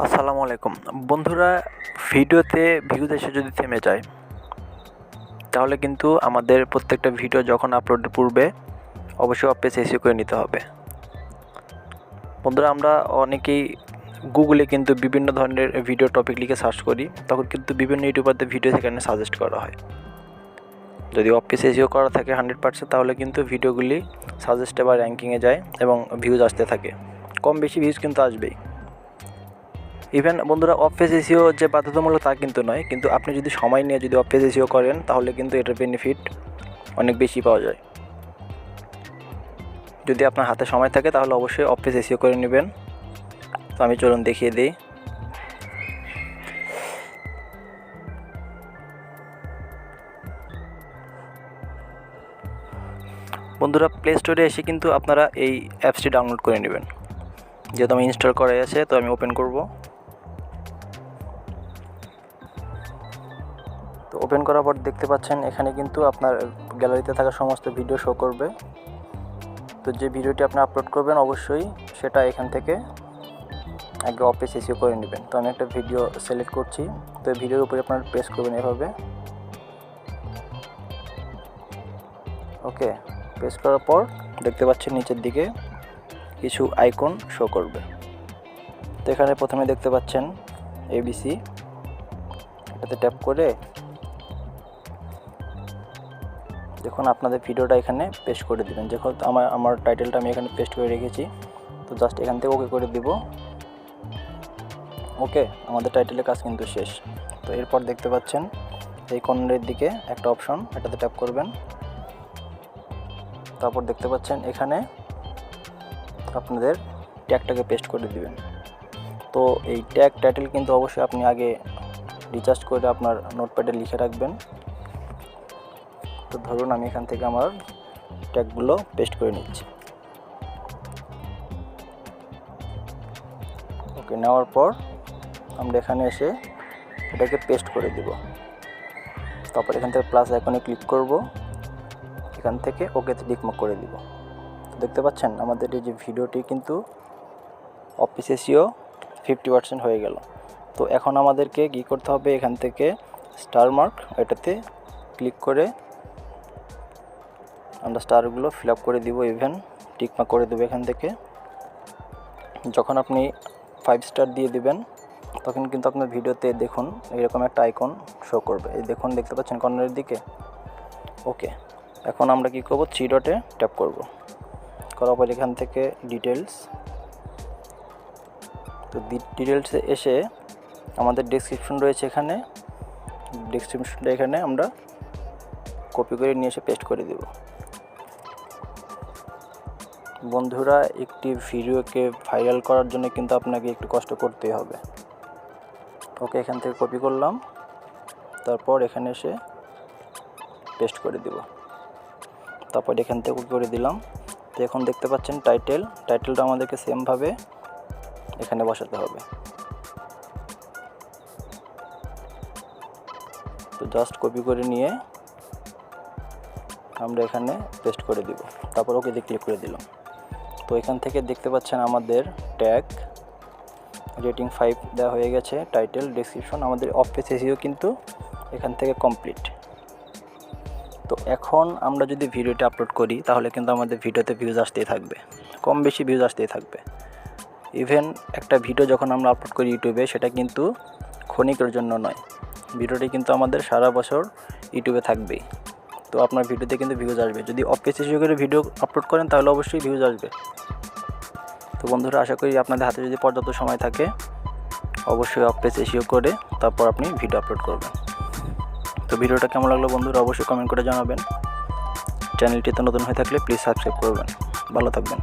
আসসালামু আলাইকুম বন্ধুরা, ভিডিওতে ভিউজ এসে যদি থেমে যায় তাহলে কিন্তু আমাদের প্রত্যেকটা ভিডিও যখন আপলোডের পূর্বে অবশ্যই অফ পেজ এসইও করে নিতে হবে। বন্ধুরা, আমরা অনেকেই গুগলে কিন্তু বিভিন্ন ধরনের ভিডিও টপিক লিখে সার্চ করি, তখন কিন্তু বিভিন্ন ইউটিউবারদের ভিডিও সেখানে সাজেস্ট করা হয়। যদি অফ পেজ এসইও করা থাকে 100%, তাহলে কিন্তু ভিডিওগুলি সাজেস্টে বা র্যাঙ্কিংয়ে যায় এবং ভিউজ আসতে থাকে। কম বেশি ভিউজ কিন্তু আসবেই। ইভেন বন্ধুরা, অফ পেজ এসইও যে বাধ্যতামূলক তা কিন্তু নয়, কিন্তু আপনি যদি সময় নিয়ে যদি অফ পেজ এসইও করেন তাহলে কিন্তু এটার বেনিফিট অনেক বেশি পাওয়া যায়। যদি আপনার হাতে সময় থাকে তাহলে অবশ্যই অফ পেজ এসইও করে নেবেন। তো আমি চলুন দেখিয়ে দিই। বন্ধুরা, প্লে স্টোরে এসে কিন্তু আপনারা এই অ্যাপসটি ডাউনলোড করে নেবেন। যেহেতু আমি ইনস্টল করা আছে, তো আমি ওপেন করব। তো ওপেন করার পর দেখতে পাচ্ছেন এখানে কিন্তু আপনার গ্যালারিতে থাকা সমস্ত ভিডিও শো করবে। তো যে ভিডিওটি আপনি আপলোড করবেন অবশ্যই সেটা এখান থেকে আগে অফ পেজ এসইও করে নেবেন। তো আমি একটা ভিডিও সিলেক্ট করছি। তো এই ভিডিওর উপরে আপনারা প্রেস করবেন এভাবে। ওকে, প্রেস করার পর দেখতে পাচ্ছেন নিচের দিকে কিছু আইকন শো করবে। তো এখানে প্রথমে দেখতে পাচ্ছেন এবিসি, এটাতে ট্যাপ করে দেখুন আপনাদের ভিডিওটা এখানে পেস্ট করে দেবেন। যখন আমার টাইটেলটা আমি এখানে পেস্ট করে রেখেছি, তো জাস্ট এখান থেকে ওকে করে দিব। ওকে, আমাদের টাইটেলের কাজ কিন্তু শেষ। তো এরপর দেখতে পাচ্ছেন এই কর্নারের দিকে একটা অপশন, এটাতে ট্যাপ করবেন। তারপর দেখতে পাচ্ছেন এখানে আপনাদের ট্যাগটাকে পেস্ট করে দিবেন। তো এই ট্যাগ টাইটেল কিন্তু অবশ্যই আপনি আগে রিচার্জ করে আপনার নোটপ্যাডে লিখে রাখবেন। তো ধরুন আমি এখান থেকে আমার ট্যাগগুলো পেস্ট করে নিচ্ছি। ওকে, নেওয়ার পর আমরা এখানে এসে এটাকে পেস্ট করে দিব। তারপর এখান থেকে প্লাস আইকনে ক্লিক করব, এখান থেকে ওকেতে টিকমার্ক করে দিব। তো দেখতে পাচ্ছেন আমাদের এই যে ভিডিওটি কিন্তু অফ পেজ এসইও 50% হয়ে গেল। তো এখন আমাদেরকে কী করতে হবে, এখান থেকে স্টার মার্ক এটাতে ক্লিক করে আমরা স্টারগুলো ফিল আপ করে দিব, ইভেন টিকমার্ক করে দেবো এখান থেকে। যখন আপনি 5 স্টার দিয়ে দিবেন তখন কিন্তু আপনার ভিডিওতে দেখুন এরকম একটা আইকন শো করবে। এই দেখুন, দেখতে পাচ্ছেন কর্নারের দিকে। ওকে, এখন আমরা কি করব, 3 ডটে ট্যাপ করব। করার পর এখান থেকে ডিটেলস, তো ডিটেলসে এসে আমাদের ডেসক্রিপশন রয়েছে এখানে, ডেসক্রিপশনটা এখানে আমরা কপি করে নিয়ে এসে পেস্ট করে দেব। বন্ধুরা, একটি ভিডিওকে ভাইরাল করার জন্য কিন্তু আপনাকে একটু কষ্ট করতেই হবে। ওকে, এখান থেকে কপি করলাম, তারপর এখানে এসে পেস্ট করে দিব। তারপর এখান থেকে কপি করে দিলাম। তো এখন দেখতে পাচ্ছেন টাইটেলটা আমাদেরকে সেমভাবে এখানে বসাতে হবে। তো জাস্ট কপি করে নিয়ে আমরা এখানে পেস্ট করে দিব। তারপর ওকে ক্লিক করে দিলাম। তো এখান থেকে দেখতে পাচ্ছেন আমাদের ট্যাগ রেটিং 5 দেওয়া হয়ে গেছে। টাইটেল, ডেসক্রিপশন, আমাদের অফ পেজ এসইও কিন্তু এখান থেকে কমপ্লিট। তো এখন আমরা যদি ভিডিওটা আপলোড করি তাহলে কিন্তু আমাদের ভিডিওতে ভিউজ আসতেই থাকবে, কম বেশি ভিউজ আসতেই থাকবে। ইভেন একটা ভিডিও যখন আমরা আপলোড করি ইউটিউবে, সেটা কিন্তু ক্ষণিকের জন্য নয়, ভিডিওটি কিন্তু আমাদের সারা বছর ইউটিউবে থাকবেই। তো আপনার ভিডিওতে কিন্তু ভিউজ আসবে। যদি অফ পেজ এসইও করে ভিডিও আপলোড করেন তাহলে অবশ্যই ভিউজ আসবে। তো বন্ধুরা, আশা করি আপনাদের হাতে যদি পর্যাপ্ত সময় থাকে অবশ্যই অফ পেজ এসইও করে তারপর আপনি ভিডিও আপলোড করবেন। তো ভিডিওটা কেমন লাগলো বন্ধুরা অবশ্যই কমেন্ট করে জানাবেন। চ্যানেলটিতে নতুন হয়ে থাকলে প্লিজ সাবস্ক্রাইব করবেন। ভালো থাকবেন।